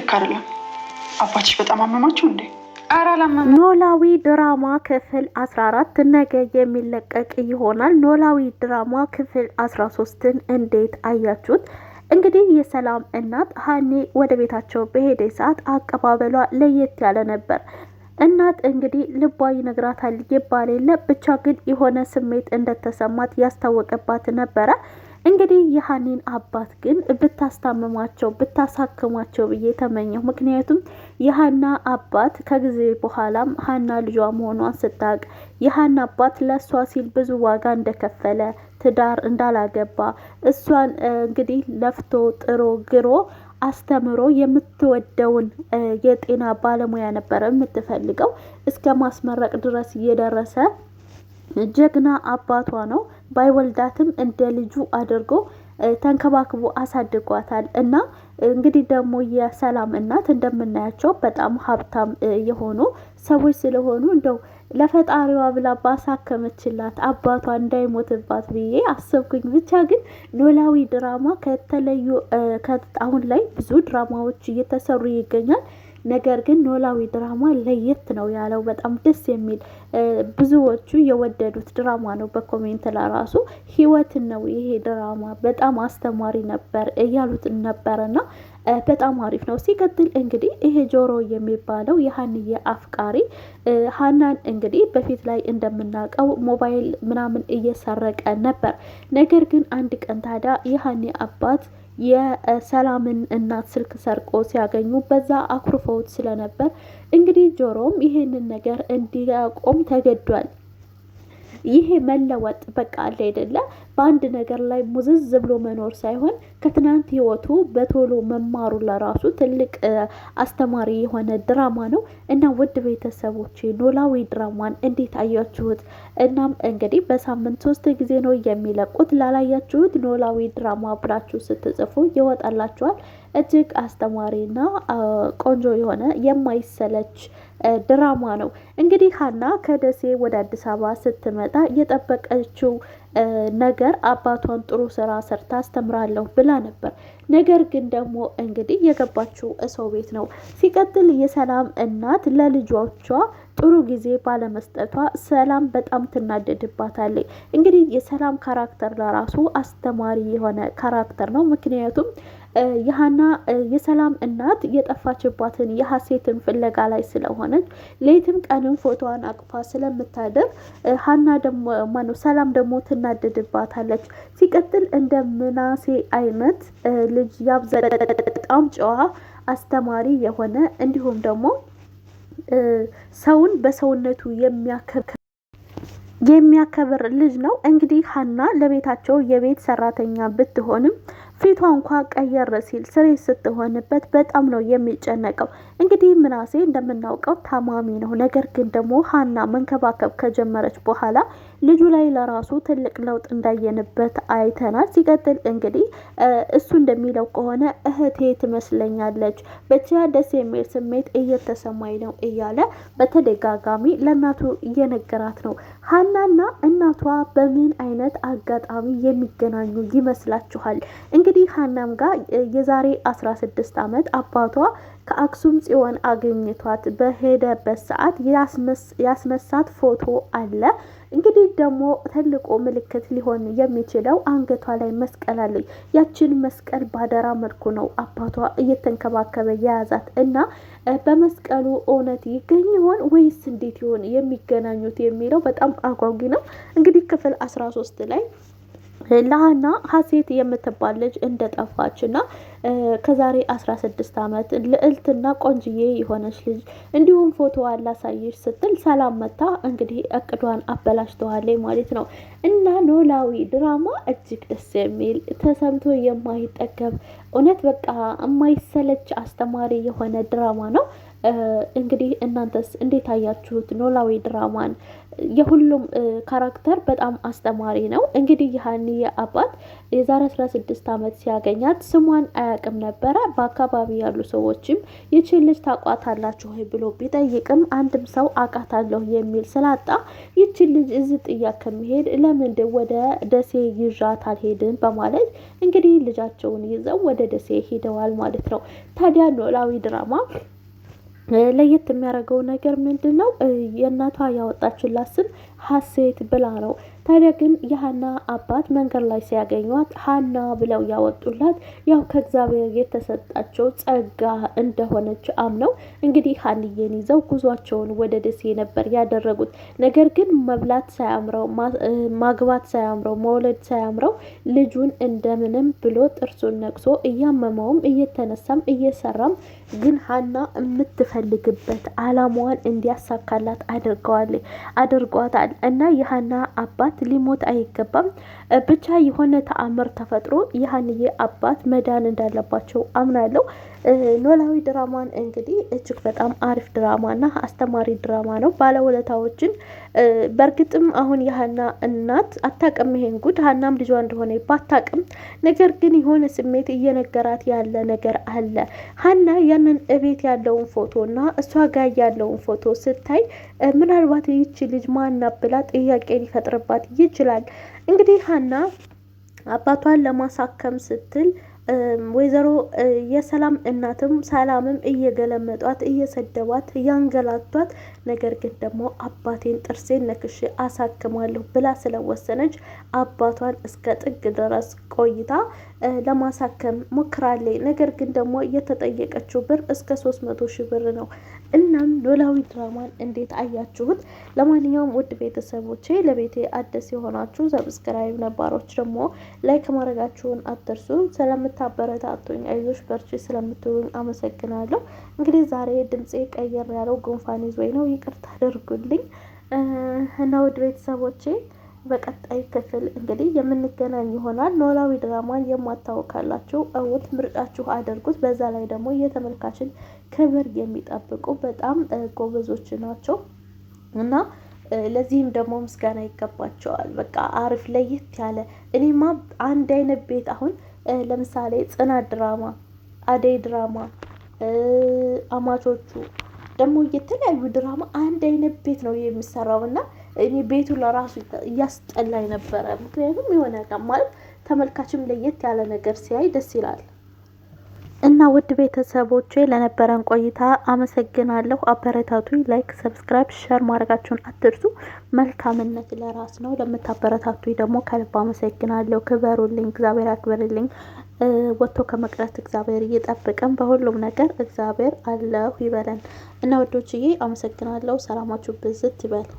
ልክ አይደለም። አባትሽ በጣም አመማቸው እንዴ? ኖላዊ ድራማ ክፍል 14 ነገ የሚለቀቅ ይሆናል። ኖላዊ ድራማ ክፍል 13ን እንዴት አያችሁት? እንግዲህ የሰላም እናት ሀኒ ወደ ቤታቸው በሄደ ሰዓት አቀባበሏ ለየት ያለ ነበር። እናት እንግዲህ ልቧ ይነግራታል ይባል የለ ብቻ ግን የሆነ ስሜት እንደተሰማት ያስታወቀባት ነበረ። እንግዲህ የሀኒን አባት ግን ብታስታምሟቸው ብታሳክሟቸው ብዬ ተመኘሁ። ምክንያቱም የሀና አባት ከጊዜ በኋላም ሀና ልጇ መሆኗን ስታውቅ የሀና አባት ለእሷ ሲል ብዙ ዋጋ እንደከፈለ ትዳር እንዳላገባ እሷን እንግዲህ ለፍቶ ጥሮ ግሮ አስተምሮ የምትወደውን የጤና ባለሙያ ነበረ የምትፈልገው እስከ ማስመረቅ ድረስ እየደረሰ ጀግና አባቷ ነው። ባይወልዳትም እንደ ልጁ አድርጎ ተንከባክቦ አሳድጓታል። እና እንግዲህ ደግሞ የሰላም እናት እንደምናያቸው በጣም ሀብታም የሆኑ ሰዎች ስለሆኑ እንደው ለፈጣሪዋ ብላ ባሳከመችላት አባቷ እንዳይሞትባት ብዬ አሰብኩኝ። ብቻ ግን ኖላዊ ድራማ ከተለዩ አሁን ላይ ብዙ ድራማዎች እየተሰሩ ይገኛል። ነገር ግን ኖላዊ ድራማ ለየት ነው ያለው። በጣም ደስ የሚል ብዙዎቹ የወደዱት ድራማ ነው። በኮሜንት ለራሱ ህይወትን ነው ይሄ ድራማ በጣም አስተማሪ ነበር እያሉት ነበረና በጣም አሪፍ ነው። ሲቀጥል እንግዲህ ይሄ ጆሮ የሚባለው የሀንዬ አፍቃሪ ሀናን እንግዲህ በፊት ላይ እንደምናውቀው ሞባይል ምናምን እየሰረቀ ነበር። ነገር ግን አንድ ቀን ታዲያ የሀኒ አባት የሰላምን እናት ስልክ ሰርቆ ሲያገኙ በዛ አኩርፈውት ስለነበር እንግዲህ ጆሮም ይሄንን ነገር እንዲያቆም ተገዷል። ይሄ መለወጥ በቃ አለ አይደለ? በአንድ ነገር ላይ ሙዝዝ ብሎ መኖር ሳይሆን ከትናንት ህይወቱ በቶሎ መማሩ ለራሱ ትልቅ አስተማሪ የሆነ ድራማ ነው እና ውድ ቤተሰቦች ኖላዊ ድራማን እንዴት አያችሁት? እናም እንግዲህ በሳምንት 3 ጊዜ ነው የሚለቁት። ላላያችሁት ኖላዊ ድራማ ብላችሁ ስትጽፉ ይወጣላችኋል። እጅግ አስተማሪና ቆንጆ የሆነ የማይሰለች ድራማ ነው። እንግዲህ ሀና ከደሴ ወደ አዲስ አበባ ስትመጣ የጠበቀችው ነገር አባቷን ጥሩ ስራ ሰርታ አስተምራለሁ ብላ ነበር። ነገር ግን ደግሞ እንግዲህ የገባችው ሰው ቤት ነው። ሲቀጥል የሰላም እናት ለልጆቿ ጥሩ ጊዜ ባለመስጠቷ ሰላም በጣም ትናደድባታለች። እንግዲህ የሰላም ካራክተር ለራሱ አስተማሪ የሆነ ካራክተር ነው። ምክንያቱም የሀና የሰላም እናት የጠፋችባትን የሀሴትን ፍለጋ ላይ ስለሆነች ሌትም ቀንም ፎቶዋን አቅፋ ስለምታደር ሀና ደግሞ ማነው ሰላም ደግሞ ትናደድባታለች። ሲቀጥል እንደ ምናሴ አይነት ልጅ ያብዛ በጣም ጨዋ አስተማሪ የሆነ እንዲሁም ደግሞ ሰውን በሰውነቱ የሚያከብር ልጅ ነው። እንግዲህ ሀና ለቤታቸው የቤት ሰራተኛ ብትሆንም ፊቷ እንኳ ቀየር ሲል ስሬት ስትሆንበት በጣም ነው የሚጨነቀው። እንግዲህ ምናሴ እንደምናውቀው ታማሚ ነው። ነገር ግን ደግሞ ሀና መንከባከብ ከጀመረች በኋላ ልጁ ላይ ለራሱ ትልቅ ለውጥ እንዳየንበት አይተናል። ሲቀጥል እንግዲህ እሱ እንደሚለው ከሆነ እህቴ ትመስለኛለች፣ ብቻ ደስ የሚል ስሜት እየተሰማኝ ነው እያለ በተደጋጋሚ ለእናቱ እየነገራት ነው። ሀናና እናቷ በምን አይነት አጋጣሚ የሚገናኙ ይመስላችኋል? እንግዲህ ሀናም ጋር የዛሬ 16 ዓመት አባቷ ከአክሱም ጽዮን አገኝቷት በሄደበት ሰዓት ያስነሳት ፎቶ አለ። እንግዲህ ደግሞ ትልቁ ምልክት ሊሆን የሚችለው አንገቷ ላይ መስቀል አለኝ። ያችን መስቀል ባደራ መልኩ ነው አባቷ እየተንከባከበ የያዛት እና በመስቀሉ እውነት ይገኝ ይሆን ወይስ እንዴት ይሆን የሚገናኙት የሚለው በጣም አጓጊ ነው። እንግዲህ ክፍል 13 ላይ ለሀና ሀሴት የምትባል ልጅ እንደጠፋች እና ከዛሬ 16 ዓመት ልዕልትና ቆንጅዬ የሆነች ልጅ እንዲሁም ፎቶ አላሳየሽ ስትል ሰላም መታ እንግዲህ እቅዷን አበላሽተዋለች ማለት ነው። እና ኖላዊ ድራማ እጅግ ደስ የሚል ተሰምቶ የማይጠገብ እውነት በቃ የማይሰለች አስተማሪ የሆነ ድራማ ነው። እንግዲህ እናንተስ እንዴት አያችሁት ኖላዊ ድራማን? የሁሉም ካራክተር በጣም አስተማሪ ነው። እንግዲህ የሀኒዬ አባት የዛሬ 16 ዓመት ሲያገኛት ስሟን አያውቅም ነበረ። በአካባቢ ያሉ ሰዎችም ይችን ልጅ ታቋታላችሁ ወይ ብሎ ቢጠይቅም አንድም ሰው አውቃታለሁ የሚል ስላጣ ይችን ልጅ እዚህ ጥያ ከሚሄድ ለምንድን ወደ ደሴ ይዣት አልሄድም በማለት እንግዲህ ልጃቸውን ይዘው ወደ ደሴ ሄደዋል ማለት ነው። ታዲያ ኖላዊ ድራማ ለየት የሚያደርገው ነገር ምንድን ነው? የእናቷ ያወጣችላት ስም ሀሴት ብላ ነው። ታዲያ ግን የሀና አባት መንገድ ላይ ሲያገኟት ሀና ብለው ያወጡላት ያው ከእግዚአብሔር የተሰጣቸው ጸጋ እንደሆነች አምነው እንግዲህ ሀንዬን ይዘው ጉዟቸውን ወደ ደሴ ነበር ያደረጉት። ነገር ግን መብላት ሳያምረው፣ ማግባት ሳያምረው፣ መውለድ ሳያምረው ልጁን እንደምንም ብሎ ጥርሱን ነቅሶ እያመመውም እየተነሳም እየሰራም ግን ሀና የምትፈልግበት አላማዋን እንዲያሳካላት አድርጓታል። እና የሀና አባት ሊሞት አይገባም። ብቻ የሆነ ተአምር ተፈጥሮ የሀንዬ አባት መዳን እንዳለባቸው አምናለሁ። ኖላዊ ድራማን እንግዲህ እጅግ በጣም አሪፍ ድራማና አስተማሪ ድራማ ነው። ባለውለታዎችን በእርግጥም አሁን የሀና እናት አታውቅም ይሄን ጉድ፣ ሀናም ልጇ እንደሆነ ባታውቅም፣ ነገር ግን የሆነ ስሜት እየነገራት ያለ ነገር አለ። ሀና ያንን እቤት ያለውን ፎቶ እና እሷ ጋር ያለውን ፎቶ ስታይ ምናልባት ይቺ ልጅ ማና ብላ ጥያቄ ሊፈጥርባት ይችላል። እንግዲህ ሀና አባቷን ለማሳከም ስትል ወይዘሮ የሰላም እናትም ሰላምም እየገለመጧት እየሰደቧት ያንገላቷት፣ ነገር ግን ደግሞ አባቴን ጥርሴን ነክሼ አሳክማለሁ ብላ ስለወሰነች አባቷን እስከ ጥግ ድረስ ቆይታ ለማሳከም ሞክራለች። ነገር ግን ደግሞ የተጠየቀችው ብር እስከ 300,000 ብር ነው። እናም ኖላዊ ድራማን እንዴት አያችሁት? ለማንኛውም ውድ ቤተሰቦቼ ለቤቴ አዲስ የሆናችሁ ሰብስክራይብ፣ ነባሮች ደግሞ ላይክ ማድረጋችሁን አትርሱ። ስለምታበረታቱኝ አይዞሽ በርቺ ስለምትሉኝ አመሰግናለሁ። እንግዲህ ዛሬ ድምፄ ቀየር ያለው ጉንፋን ይዞኝ ነው፣ ይቅርታ አድርጉልኝ እና ውድ ቤተሰቦቼ በቀጣይ ክፍል እንግዲህ የምንገናኝ ይሆናል። ኖላዊ ድራማን የማታውቃላችሁ እውት ምርጫችሁ አድርጉት። በዛ ላይ ደግሞ የተመልካችን ክብር የሚጠብቁ በጣም ጎበዞች ናቸው እና ለዚህም ደግሞ ምስጋና ይገባቸዋል። በቃ አሪፍ ለየት ያለ እኔማ አንድ አይነት ቤት አሁን ለምሳሌ ጽናት ድራማ፣ አደይ ድራማ፣ አማቾቹ ደግሞ የተለያዩ ድራማ አንድ አይነት ቤት ነው የሚሰራው እና እኔ ቤቱ ለራሱ እያስጠላኝ ነበረ። ምክንያቱም የሆነ ማለት ተመልካችም ለየት ያለ ነገር ሲያይ ደስ ይላል። እና ውድ ቤተሰቦቼ ለነበረን ቆይታ አመሰግናለሁ። አበረታቱኝ። ላይክ፣ ሰብስክራይብ፣ ሸር ማድረጋችሁን አትርሱ። መልካምነት ለራስ ነው። ለምታበረታቱኝ ደግሞ ከልብ አመሰግናለሁ። ክበሩልኝ፣ እግዚአብሔር ያክብርልኝ። ወጥቶ ከመቅረት እግዚአብሔር እየጠበቀን በሁሉም ነገር እግዚአብሔር አለሁ ይበለን እና ወዶችዬ አመሰግናለሁ። ሰላማችሁ ብዝት ይበል።